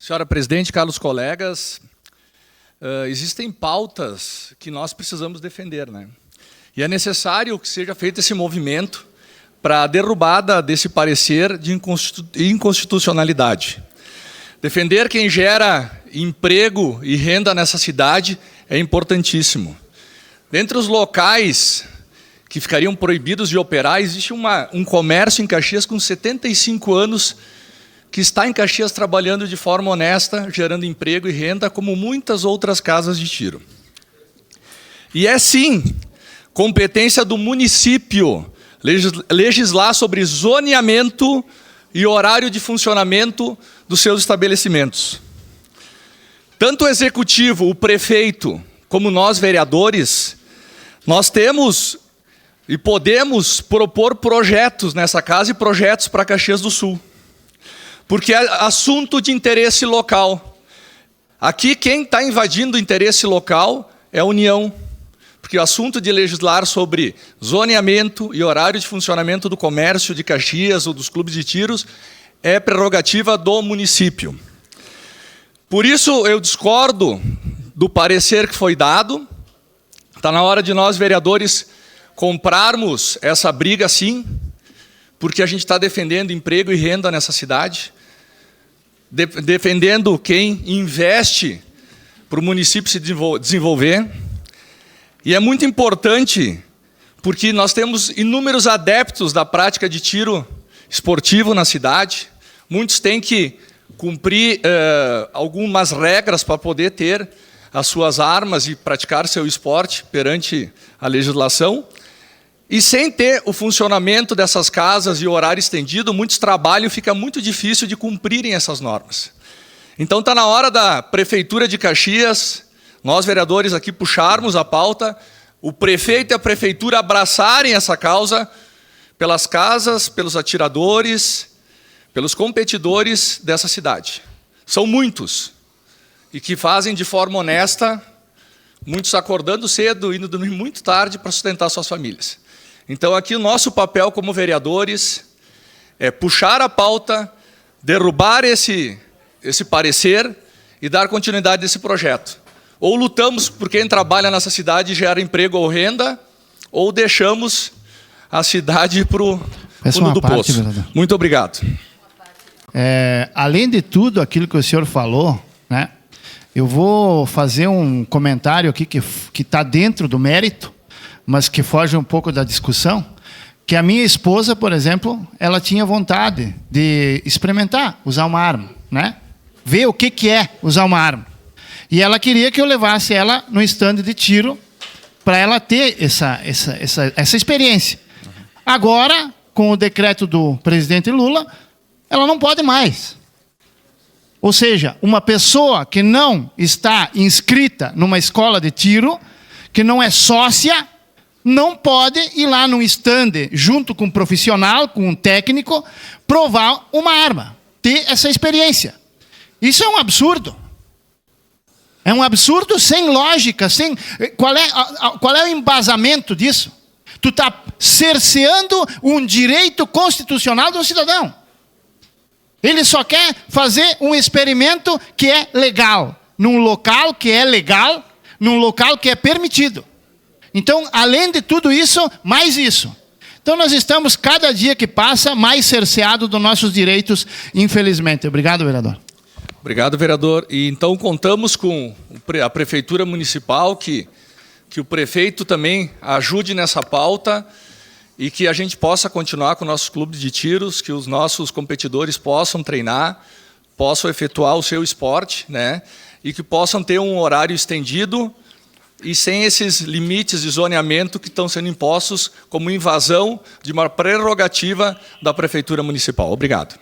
Senhora Presidente, caros colegas, existem pautas que nós precisamos defender, né? E é necessário que seja feito esse movimento para a derrubada desse parecer de inconstitucionalidade. Defender quem gera emprego e renda nessa cidade é importantíssimo. Dentre os locais que ficariam proibidos de operar, existe um comércio em Caxias com 75 anos que está em Caxias trabalhando de forma honesta, gerando emprego e renda, como muitas outras casas de tiro. E é sim competência do município legislar sobre zoneamento e horário de funcionamento dos seus estabelecimentos. Tanto o executivo, o prefeito, como nós, vereadores, nós temos e podemos propor projetos nessa casa e projetos para Caxias do Sul. Porque é assunto de interesse local. Aqui quem está invadindo o interesse local é a União. Porque o assunto de legislar sobre zoneamento e horário de funcionamento do comércio de Caxias ou dos clubes de tiros é prerrogativa do município. Por isso eu discordo do parecer que foi dado. Está na hora de nós, vereadores, comprarmos essa briga sim, porque a gente está defendendo emprego e renda nessa cidade, defendendo quem investe para o município se desenvolver. E é muito importante, porque nós temos inúmeros adeptos da prática de tiro esportivo na cidade. Muitos têm que cumprir algumas regras para poder ter as suas armas e praticar seu esporte perante a legislação. E sem ter o funcionamento dessas casas e horário estendido, muitos trabalham e fica muito difícil de cumprirem essas normas. Então está na hora da Prefeitura de Caxias, nós vereadores aqui puxarmos a pauta, o prefeito e a prefeitura abraçarem essa causa pelas casas, pelos atiradores, pelos competidores dessa cidade. São muitos, e que fazem de forma honesta, muitos acordando cedo, indo dormir muito tarde para sustentar suas famílias. Então aqui o nosso papel como vereadores é puxar a pauta, derrubar esse parecer e dar continuidade a esse projeto. Ou lutamos por quem trabalha nessa cidade e gera emprego ou renda, ou deixamos a cidade para o fundo do poço. Muito obrigado. Além de tudo aquilo que o senhor falou, né, eu vou fazer um comentário aqui que está dentro do mérito, mas que foge um pouco da discussão, que a minha esposa, por exemplo, ela tinha vontade de experimentar usar uma arma, né? Ver o que é usar uma arma. E ela queria que eu levasse ela no stand de tiro para ela ter essa experiência. Agora, com o decreto do presidente Lula, ela não pode mais. Ou seja, uma pessoa que não está inscrita numa escola de tiro, que não é sócia, não pode ir lá num stand, junto com um profissional, com um técnico, provar uma arma, ter essa experiência. Isso é um absurdo. É um absurdo sem lógica, sem... Qual é o embasamento disso? Tu está cerceando um direito constitucional do cidadão. Ele só quer fazer um experimento que é legal, num local que é legal, num local que é permitido. Então, além de tudo isso, mais isso. Então, nós estamos, cada dia que passa, mais cerceados dos nossos direitos, infelizmente. Obrigado, vereador. Obrigado, vereador. E então contamos com a Prefeitura Municipal, que o prefeito também ajude nessa pauta e que a gente possa continuar com nossos clubes de tiros, que os nossos competidores possam treinar, possam efetuar o seu esporte, né? E que possam ter um horário estendido e sem esses limites de zoneamento que estão sendo impostos como invasão de uma prerrogativa da Prefeitura Municipal. Obrigado.